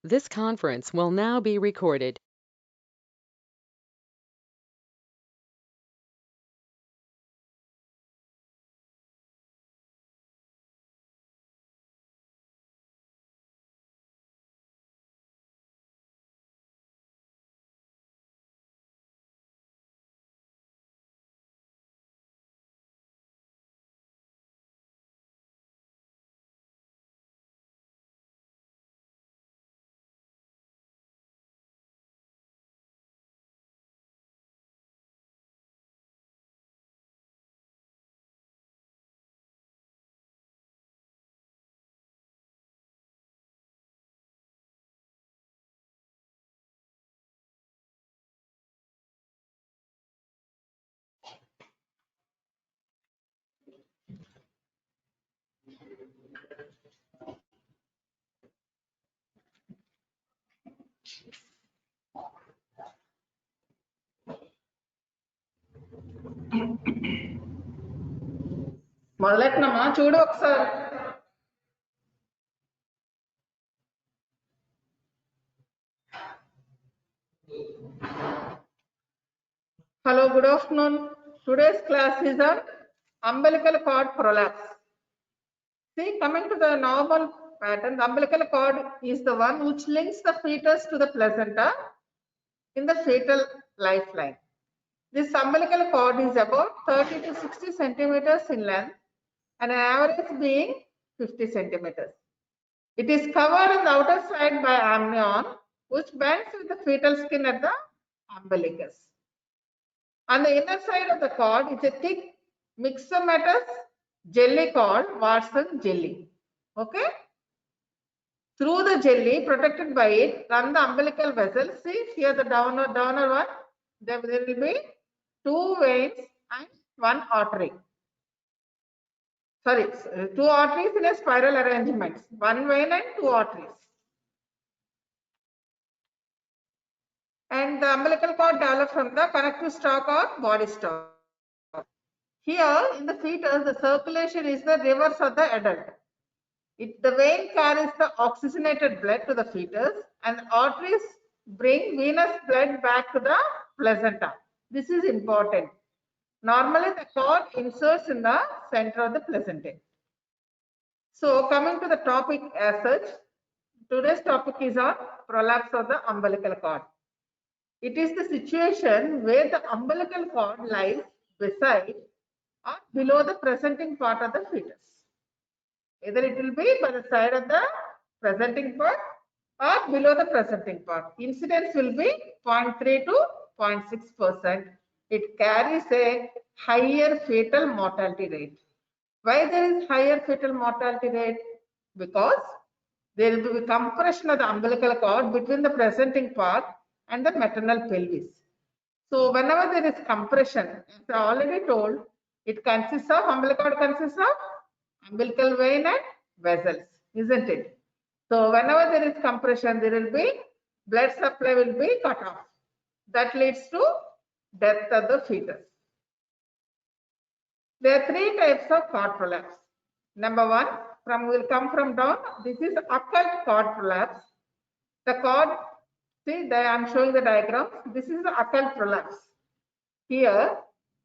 This conference will now be recorded. మొదలెట్టినమ్మా చూడు ఒకసారి. Hello, good afternoon. Today's class is on umbilical cord prolapse. See, coming to the normal pattern, the umbilical cord is the one which links the fetus to the placenta in the fetal lifeline. This umbilical cord is about 30 to 60 centimeters in length and an average being 50 centimeters. It is covered on the outer side by amnion, which bends with the fetal skin at the umbilicus. On the inner side of the cord is a thick myxomatous jelly called Watson jelly. Okay? Through the jelly, protected by it, run the umbilical vessel. See here the downer one. There will be two veins and one artery. Sorry, two arteries in a spiral arrangement. One vein and two arteries. And the umbilical cord develops from the connective stalk or body stalk. Here in the fetus, the circulation is the reverse of the adult. The vein carries the oxygenated blood to the fetus and the arteries bring venous blood back to the placenta. This is important. Normally, the cord inserts in the center of the placenta. So, coming to the topic as such, today's topic is on prolapse of the umbilical cord. It is the situation where the umbilical cord lies beside or below the presenting part of the fetus. Either it will be by the side of the presenting part or below the presenting part. Incidence will be 0.3 to 0.6%. It carries a higher fetal mortality rate. Why there is higher fetal mortality rate? Because there will be compression of the umbilical cord between the presenting part and the maternal pelvis. So whenever there is compression, as I already told, it consists of umbilical cord consists of umbilical vein and vessels, isn't it? So whenever there is compression, there will be blood supply will be cut off. That leads to death of the fetus. There are three types of cord prolapse. Number one, will come from down. This is occult cord prolapse. The cord, see, I am showing the diagram. This is the occult prolapse. Here,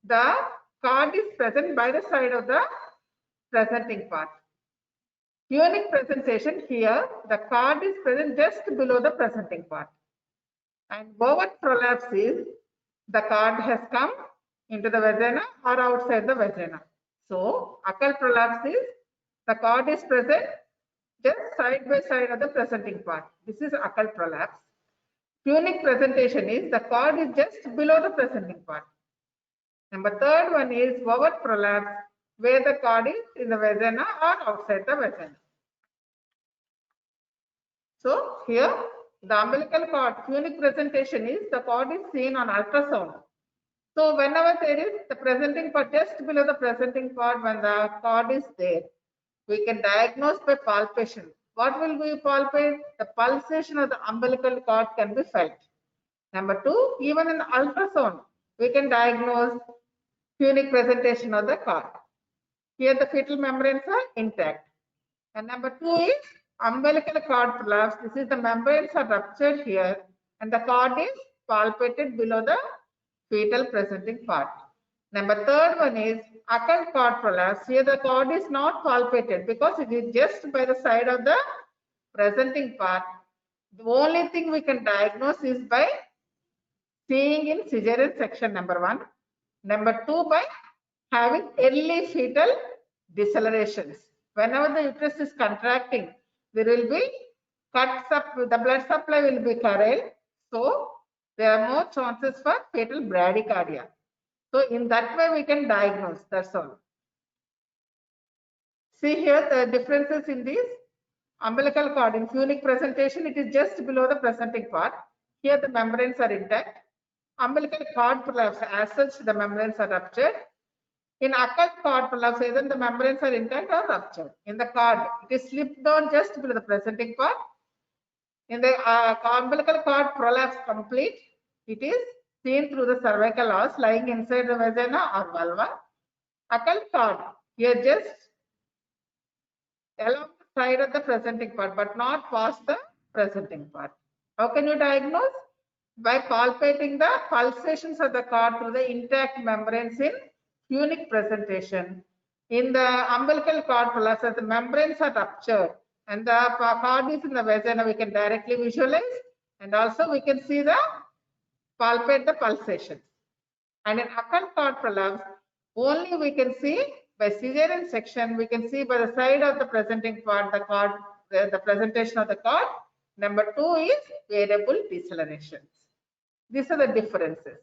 the cord is present by the side of the presenting part. Unique presentation here, the cord is present just below the presenting part. And overt prolapse is the cord has come into the vagina or outside the vagina. So, occult prolapse is the cord is present just side by side of the presenting part. This is occult prolapse. Unique presentation is the cord is just below the presenting part. Number third one is overt prolapse, where the cord is in the vagina or outside the vagina. So here the umbilical cord unique presentation is the cord is seen on ultrasound. So whenever there is the presenting part just below the presenting part, when the cord is there, we can diagnose by palpation. What will we palpate? The pulsation of the umbilical cord can be felt. Number two, even in the ultrasound, we can diagnose unique presentation of the cord. Here the fetal membranes are intact. And number two is umbilical cord prolapse. This is the membranes are ruptured here and the cord is palpated below the fetal presenting part. Number third one is occult cord prolapse. Here the cord is not palpated because it is just by the side of the presenting part. The only thing we can diagnose is by seeing in cesarean section, number one. Number two, by having early fetal decelerations. Whenever the uterus is contracting, there will be cuts up, the blood supply will be curtailed. So there are more chances for fetal bradycardia. So in that way we can diagnose, that's all. See here the differences in these umbilical cord. In funic presentation, it is just below the presenting part. Here the membranes are intact. Umbilical cord prolapse, as such the membranes are ruptured. In occult cord prolapse, either the membranes are intact or ruptured. In the cord, it is slipped down just below the presenting part. In the umbilical cord prolapse complete, it is seen through the cervical os lying inside the vagina or vulva. Occult cord, here just along the side of the presenting part, but not past the presenting part. How can you diagnose? By palpating the pulsations of the cord through the intact membranes in funic presentation. In the umbilical cord prolapse, the membranes are ruptured and the cord is in the vagina, we can directly visualize, and also we can see the palpate the pulsations. And in occult cord prolapse, only we can see by cesarean section, we can see by the side of the presenting part, the cord, the presentation of the cord. Number two is variable decelerations. These are the differences.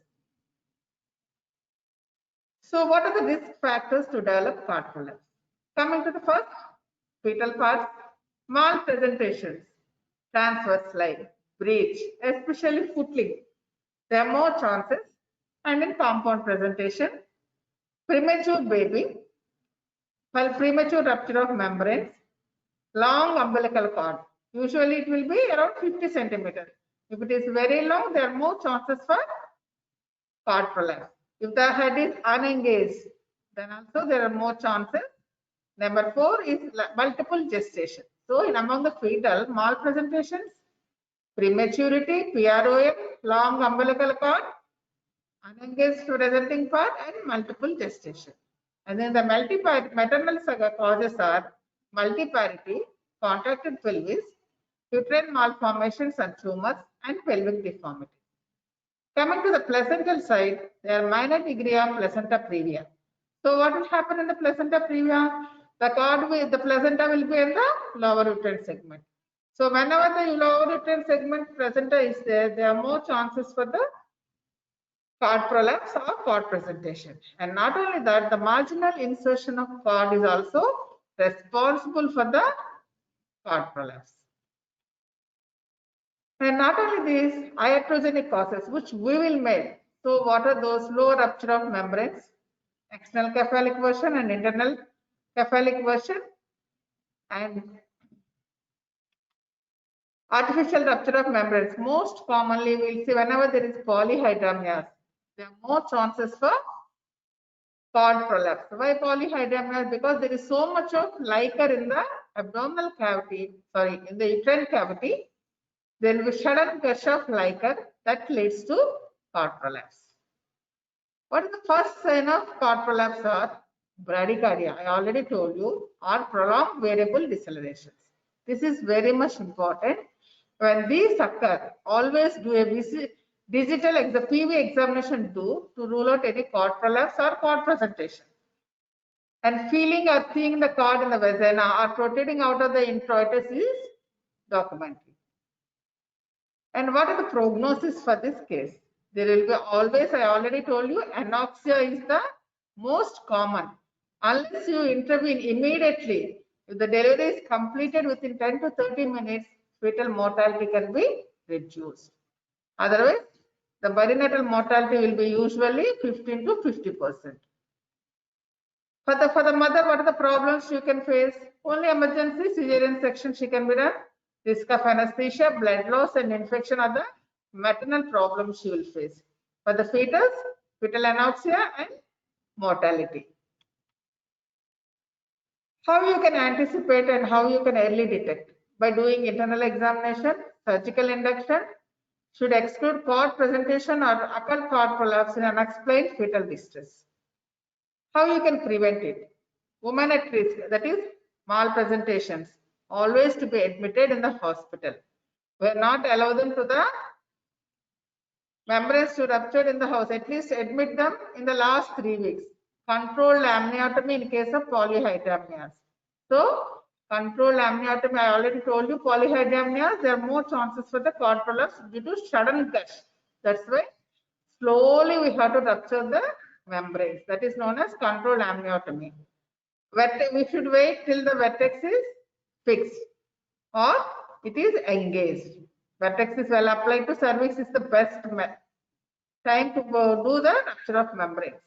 So what are the risk factors to develop cord prolapse? Coming to the first, fetal parts, malpresentations, transverse line, breach, especially footling. There are more chances. And in compound presentation, premature baby, well, premature rupture of membranes, long umbilical cord. Usually it will be around 50 centimeters. If it is very long, there are more chances for cord prolapse. If the head is unengaged, then also there are more chances. Number four is multiple gestation. So in among the fetal malpresentations, prematurity, PROM, long umbilical cord, unengaged presenting part, and multiple gestation. And then the maternal causes are multiparity, contracted pelvis, uterine malformations and tumors, and pelvic deformity. Coming to the placental side, there are minor degree of placenta previa. So what will happen in the placenta previa? The cord with the placenta will be in the lower uterine segment. So whenever the lower uterine segment placenta is there, there are more chances for the cord prolapse or cord presentation. And not only that, the marginal insertion of cord is also responsible for the cord prolapse. And not only these, iatrogenic causes, which we will make. So what are those? Low rupture of membranes, external cephalic version and internal cephalic version, and artificial rupture of membranes. Most commonly, we will see whenever there is polyhydramnios, there are more chances for cord prolapse. Why polyhydramnios? Because there is so much of liquor in the abdominal cavity, in the uterine cavity. There will be sudden gush of liquor that leads to cord prolapse. What is the first sign of cord prolapse or bradycardia? I already told you, or prolonged variable decelerations. This is very much important. When these occur, always do a digital PV examination to rule out any cord prolapse or cord presentation. And feeling or seeing the cord in the vagina or protruding out of the introitus is documented. And what are the prognosis for this case? There will be always, I already told you, anoxia is the most common. Unless you intervene immediately, if the delivery is completed within 10 to 30 minutes, fetal mortality can be reduced. Otherwise, the perinatal mortality will be usually 15 to 50%. For the mother, what are the problems she can face? Only emergency cesarean section she can be done. Risk of anesthesia, blood loss, and infection are the maternal problems she will face. For the fetus, fetal anoxia and mortality. How you can anticipate and how you can early detect? by doing internal examination, surgical induction, should exclude cord presentation or occult cord prolapse in unexplained fetal distress. How you can prevent it? Women at risk, that is malpresentations, always to be admitted in the hospital. We are not allow them to the membranes to rupture in the house. At least admit them in the last 3 weeks. Controlled amniotomy in case of polyhydramnios. So controlled amniotomy, I already told you, polyhydramnios, there are more chances for the cord prolapse due to sudden gush. That's why slowly we have to rupture the membranes. That is known as controlled amniotomy. We should wait till the vertex is fixed or it is engaged. Vertex is well applied to cervix is the best time to do the rupture of membranes.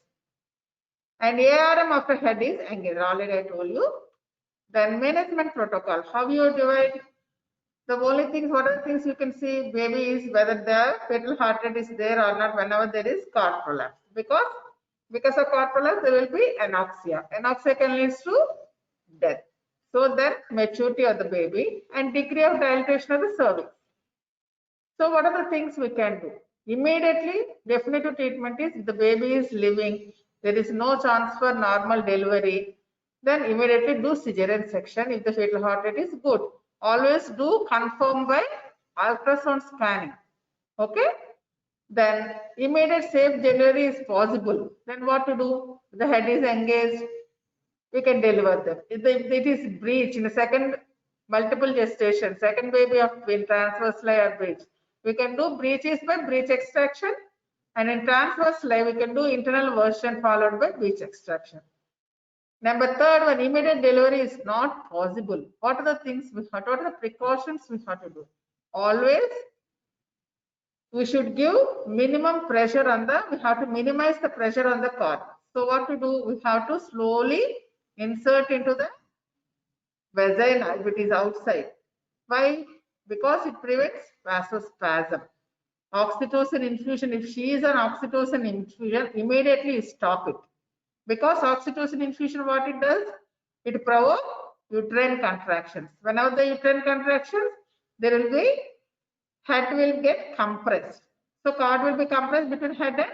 And ARM of the head is engaged. Already I told you. Then management protocol. How you divide? The only things, what are the things you can see? Baby is whether the fetal heart rate is there or not whenever there is cord prolapse. Because of cord prolapse, there will be anoxia. Anoxia can lead to death. So then maturity of the baby and degree of dilatation of the cervix. So what are the things we can do? Immediately, definitive treatment is if the baby is living, there is no chance for normal delivery, then immediately do cesarean section if the fetal heart rate is good. Always do confirm by ultrasound scanning. Okay? Then immediate safe delivery is possible. Then what to do? If the head is engaged, we can deliver them. If it is breech in a second multiple gestation, second baby of twin transverse lie or breech, we can do breeches by breech extraction, and in transverse lie we can do internal version followed by breech extraction. Number third, when immediate delivery is not possible, what are the things what are the precautions we have to do? Always we should give minimum pressure on the, we have to minimize the pressure on the cord. So what to do? We have to slowly insert into the vagina if it is outside. Why? Because it prevents vasospasm. Oxytocin infusion, if she is on oxytocin infusion, immediately stop it. Because oxytocin infusion, what it does? It provokes uterine contractions. Whenever the uterine contractions, there will be, head will get compressed. So cord will be compressed between head and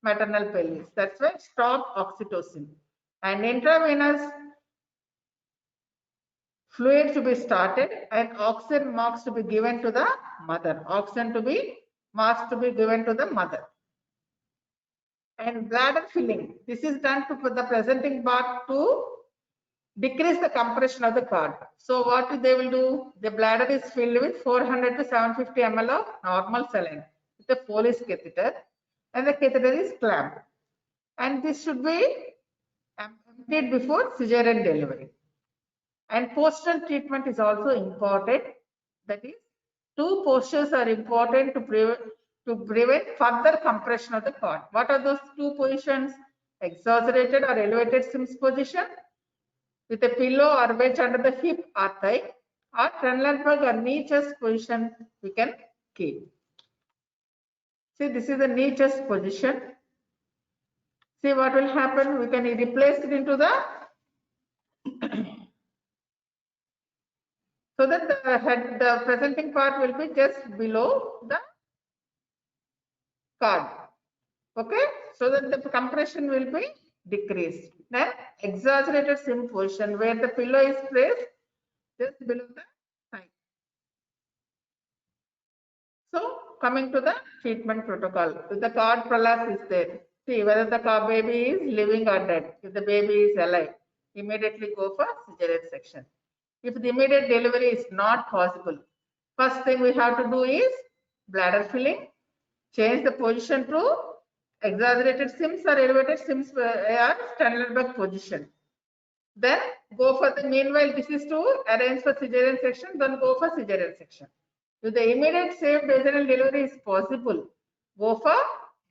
maternal pelvis. That's why stop oxytocin. And intravenous fluid to be started and oxygen marks to be given to the mother. Oxygen to be marks to be given to the mother. And bladder filling. This is done to put the presenting part to decrease the compression of the cord. So what they will do? The bladder is filled with 400 to 750 ml of normal saline with a Foley's catheter, and the catheter is clamped. And this should be emptied before cesarean delivery. And postural treatment is also important. That is, two postures are important to prevent further compression of the cord. What are those two positions? Exaggerated or elevated Sims position with a pillow or wedge under the hip or thigh, or Trendelenburg or knee chest position we can keep. See, this is the knee chest position. See what will happen? We can replace it into the so that the head, the presenting part will be just below the cord. Okay, so that the compression will be decreased. Then exaggerated sim position where the pillow is placed just below the thigh. So coming to the treatment protocol, if the cord prolapse is there, see whether the baby is living or dead. If the baby is alive, immediately go for cesarean section. If the immediate delivery is not possible, first thing we have to do is bladder filling, change the position to exaggerated Sims or elevated Sims or Trendelenburg position. Then go for the, meanwhile this is to arrange for cesarean section, then go for cesarean section. If the immediate safe vaginal delivery is possible, go for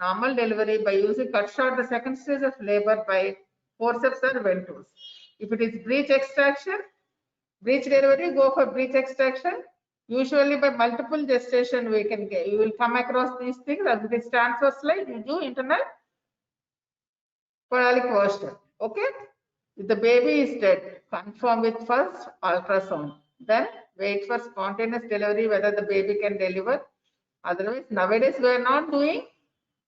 normal delivery by using cut short the second stage of labor by forceps or ventouse. If it is breech extraction, breech delivery, go for breech extraction. Usually by multiple gestation we can get, you will come across these things. As it is transverse line, you do internal Podalic version. Okay. If the baby is dead, confirm with first ultrasound. Then wait for spontaneous delivery whether the baby can deliver. Otherwise, nowadays we are not doing.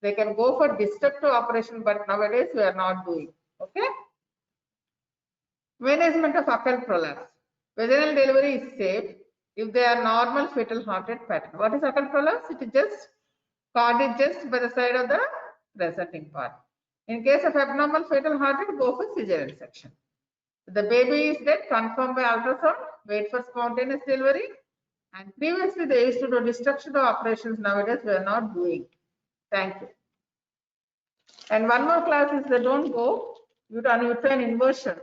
They can go for destructive operation, but nowadays we are not doing. Okay. Management of occult prolapse. Vaginal delivery is safe if they are normal fetal heart rate pattern. What is occult prolapse? It is just cord is just by the side of the presenting part. In case of abnormal fetal heart rate, go for cesarean section. If the baby is dead, confirm by ultrasound, wait for spontaneous delivery. And previously they used to do destructive operations. Nowadays we are not doing. Thank you. And one more class is they don't go uterine inversion.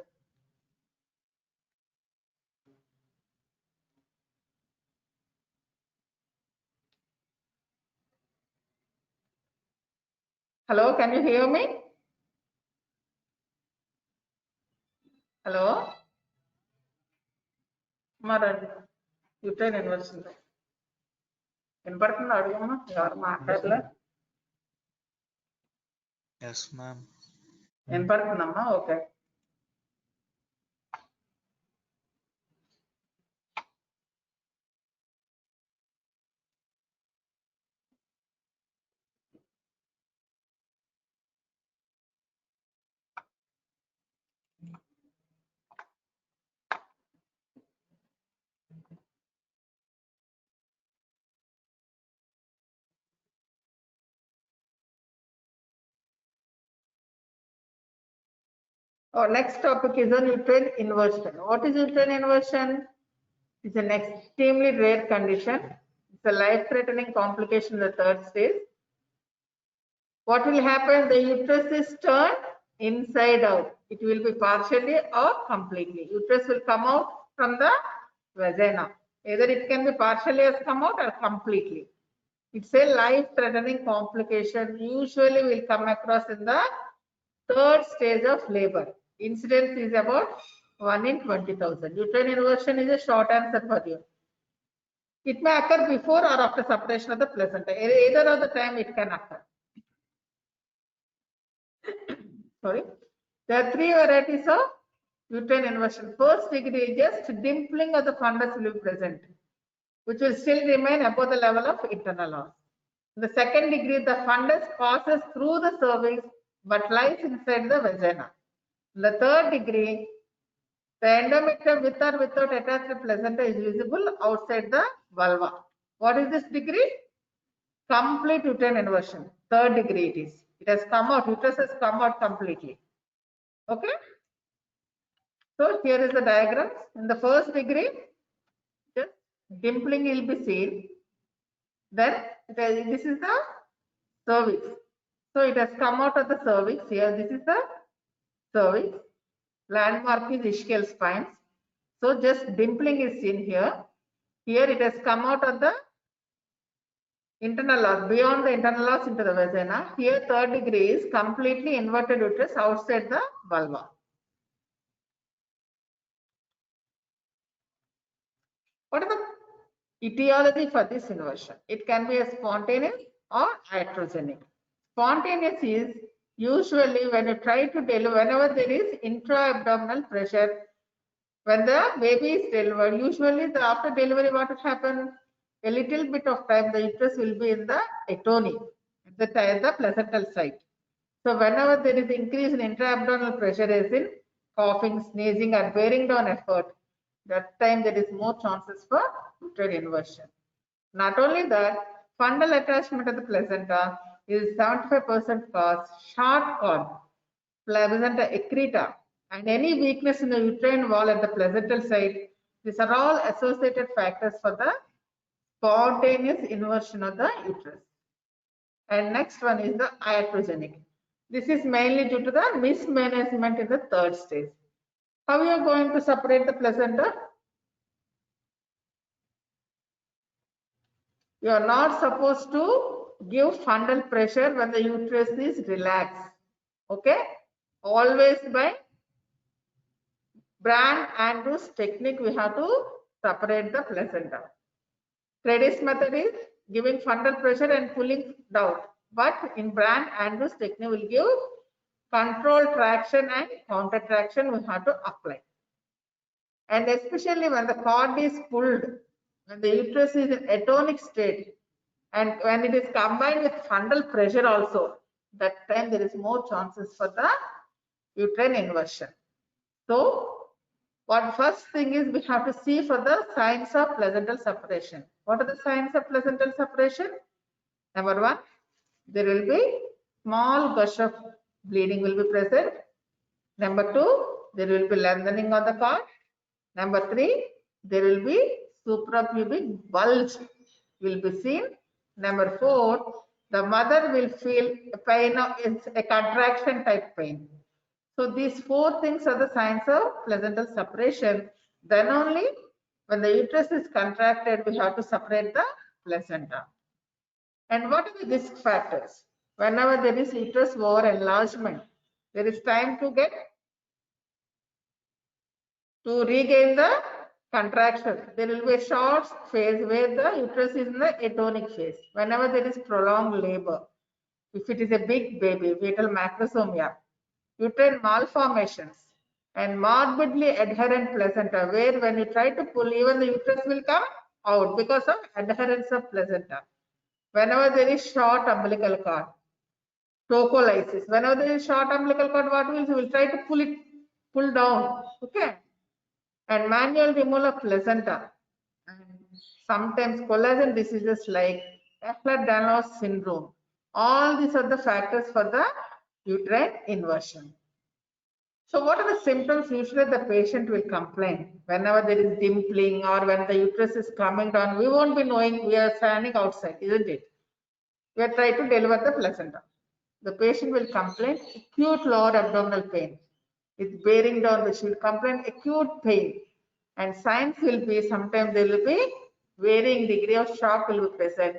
Hello, can you hear me? Hello? Maran, uterine inversion. వినపడుతుందా అడుగుమా ఎవరు మాట్లాడలే Yes, ma'am. వినపడుతుందమ్మా okay Our next topic is on uterine inversion. What is uterine inversion? It's an extremely rare condition. It's a life-threatening complication in the third stage. What will happen? The uterus is turned inside out. It will be partially or completely. Uterus will come out from the vagina. Either it can be partially has come out or completely. It's a life-threatening complication. Usually will come across in the third stage of labor. Incidence is about 1 in 20,000. Uterine inversion is a short answer for you. It may occur before or after separation of the placenta. Either of the time it can occur. Sorry. There are three varieties of uterine inversion. First degree is just dimpling of the fundus will be present, which will still remain above the level of internal os. In the second degree, the fundus passes through the cervix but lies inside the vagina. In the third degree, the endometrium with or without attached placenta is visible outside the vulva. What is this degree? Complete uterine inversion. Third degree it is. It has come out, uterus has come out completely. Okay. So here is the diagram. In the first degree, just dimpling will be seen. Then this is the cervix. So it has come out of the cervix. Here, this is the cervix. Landmark is ischial spines. So just dimpling is seen here. Here it has come out of the internal os, beyond the internal os into the vagina. Here third degree is completely inverted uterus outside the vulva. What is the etiology for this inversion? It can be a spontaneous or iatrogenic. Spontaneous is usually when you try to deliver, whenever there is intra-abdominal pressure, when the baby is delivered, usually after delivery what will happen? A little bit of time the uterus will be in the atony, at the placental site. So whenever there is increase in intra-abdominal pressure as in coughing, sneezing or bearing down effort, that time there is more chances for uterine inversion. Not only that, fundal attachment of the placenta is 75% cause, short cord, placenta accreta, and any weakness in the uterine wall at the placental site. These are all associated factors for the spontaneous inversion of the uterus. And next one is the iatrogenic. This is mainly due to the mismanagement in the third stage. How are you going to separate the placenta? You are not supposed to give fundal pressure when the uterus is relaxed. Okay? Always by Brand-Andrews technique, we have to separate the placenta. Credis method is giving fundal pressure and pulling down. But in Brand-Andrews technique, will give control traction and counter traction we have to apply. And especially when the cord is pulled, when the uterus is in atonic state, and when it is combined with fundal pressure also, that time there is more chances for the uterine inversion. So, what first thing is we have to see for the signs of placental separation. What are the signs of placental separation? Number one, there will be small gush of bleeding will be present. Number two, there will be lengthening of the cord. Number three, there will be suprapubic bulge will be seen. Number four, the mother will feel a pain of it's a contraction type pain. So these four things are the signs of placental separation. Then only when the uterus is contracted, we have to separate the placenta. And what are the risk factors? Whenever there is uterus over enlargement, there is time to regain the contraction. There will be a short phase where the uterus is in the atonic phase. Whenever there is prolonged labor, if it is a big baby, fetal macrosomia, uterine malformations, and morbidly adherent placenta, where when you try to pull, even the uterus will come out because of adherence of placenta. Whenever there is short umbilical cord, tocolysis. Whenever there is short umbilical cord, what will we will try to pull down, okay? And manual removal of placenta, and sometimes collagen diseases like Ehlers-Danlos syndrome. All these are the factors for the uterine inversion. So what are the symptoms? Usually the patient will complain whenever there is dimpling or when the uterus is coming down. We won't be knowing, we are standing outside, isn't it? We are trying to deliver the placenta. The patient will complain acute lower abdominal pain. It's bearing down, which will complain acute pain. And signs will be, sometimes there will be varying degree of shock will be present.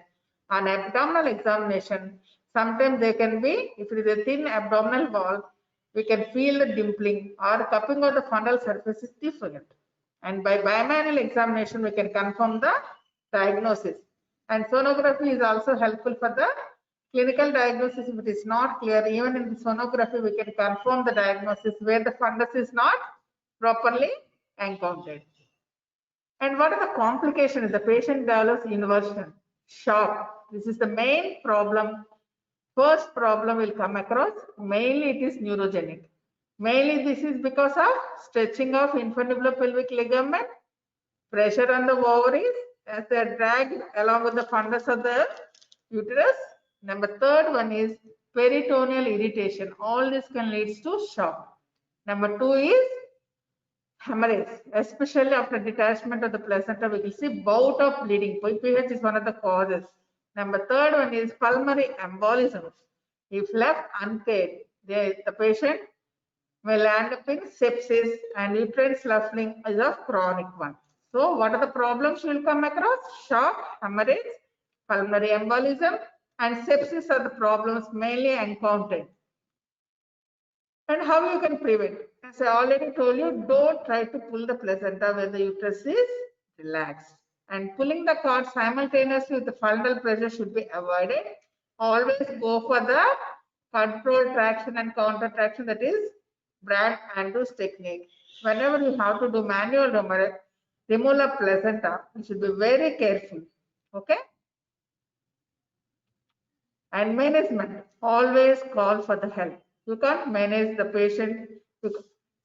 On abdominal examination, sometimes there can be, if it is a thin abdominal wall, we can feel the dimpling or cupping of the fundal surface is different. And by bimanual examination, we can confirm the diagnosis. And sonography is also helpful for the clinical diagnosis. If it is not clear, even in the sonography, we can confirm the diagnosis where the fundus is not properly encountered. And what are the complications? The patient develops inversion, shock. This is the main problem. First problem will come across. Mainly it is neurogenic. Mainly this is because of stretching of infundibulopelvic ligament, pressure on the ovaries as they are dragged along with the fundus of the uterus. Number third one is peritoneal irritation. All this can lead to shock. Number two is hemorrhage, especially after detachment of the placenta, we will see bout of bleeding. PPH is one of the causes. Number third one is pulmonary embolism. If left uncared, the patient may land up in sepsis, and uterine sloughing is a chronic one. So what are the problems you will come across? Shock, hemorrhage, pulmonary embolism, and sepsis are the problems mainly encountered. And how you can prevent? As I already told you, don't try to pull the placenta when the uterus is relaxed. And pulling the cord simultaneously with the fundal pressure should be avoided. Always go for the controlled traction and counter traction, that is Brad Andrews technique. Whenever you have to do manual removal of placenta, you should be very careful. Okay? And management, always call for the help. You can't manage the patient.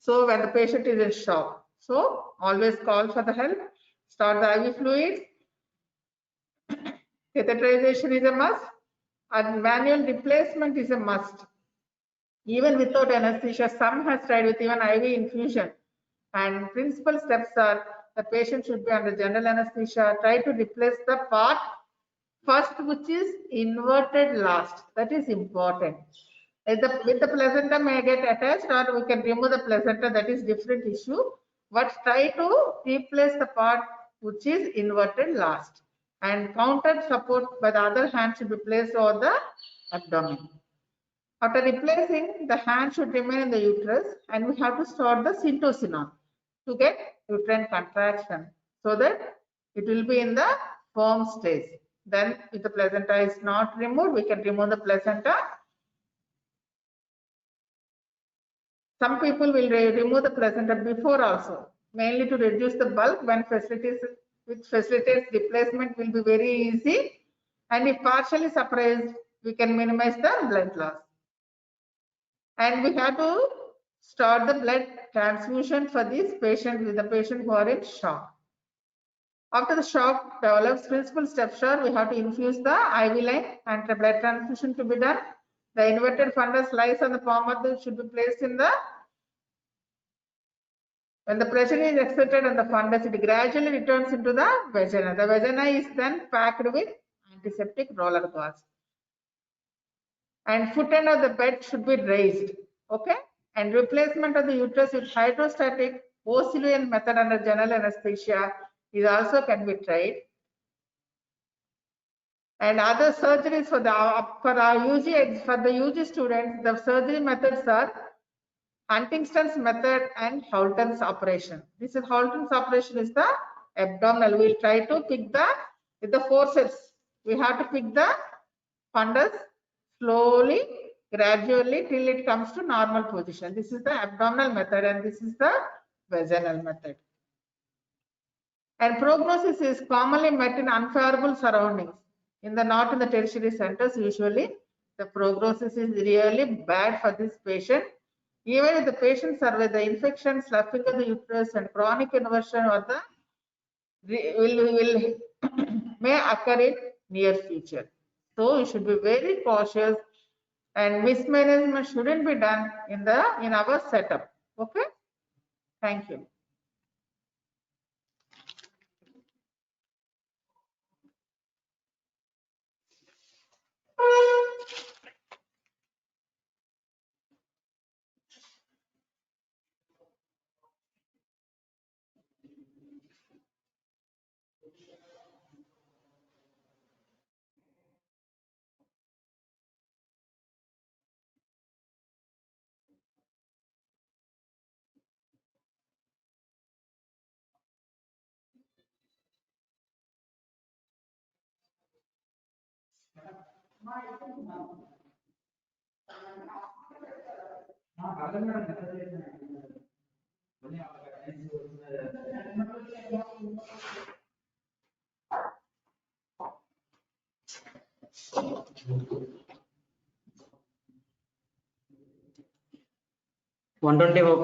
So when the patient is in shock, so always call for the help. Start the IV fluids. Catheterization is a must, and manual replacement is a must. Even without anesthesia, some has tried with even IV infusion. And principal steps are the patient should be under general anesthesia. Try to replace the part first, which is inverted last. That is important. With the placenta may get attached, or we can remove the placenta. That is different issue. But try to replace the part which is inverted last. And counter support by the other hand should be placed over the abdomen. After replacing, the hand should remain in the uterus, and we have to start the syntocinon to get uterine contraction, so that it will be in the firm stage. Then if the placenta is not removed, we can remove the placenta. Some people will remove the placenta before also. mainly to reduce the bulk. When facilitates replacement will be very easy, and if partially suppressed, we can minimize the blood loss. And we have to start the blood transfusion for these patients with the patient who are in shock. After the shock develops, principal steps are we have to infuse the IV line and the blood transfusion to be done. The inverted fundus lies on the palm of the should be placed in the. When the pressure is exerted on the fundus, it gradually returns into the vagina. The vagina is then packed with antiseptic roller gauze. And foot end of the bed should be raised. Okay? And replacement of the uterus with hydrostatic Osilian method under general anesthesia is also can be tried. And other surgeries for the UG students, the surgery methods are Huntington's method and Houghton's operation. This is Houghton's operation is the abdominal. We'll try to pick with the forceps. We have to pick the fundus slowly, gradually till it comes to normal position. This is the abdominal method and this is the vaginal method. And prognosis is commonly met in unfavorable surroundings. Not in the tertiary centers, usually the prognosis is really bad for this patient. Even if the patient survives the infection, sloughing of the uterus and chronic inversion or the may occur in near future. So you should be very cautious and mismanagement shouldn't be done in our setup. Okay? Thank you.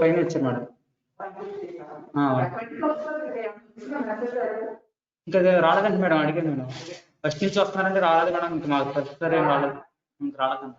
పైన వచ్చారు madam. ఇంకా రాలేదండి madam, అడిగాను madam. First నుంచి వస్తున్నారంటే రాలేదు madam. ఇంకా మాకు ఫస్ట్ సార్ ఏం రాలేదు, ఇంకా రాలేదండి.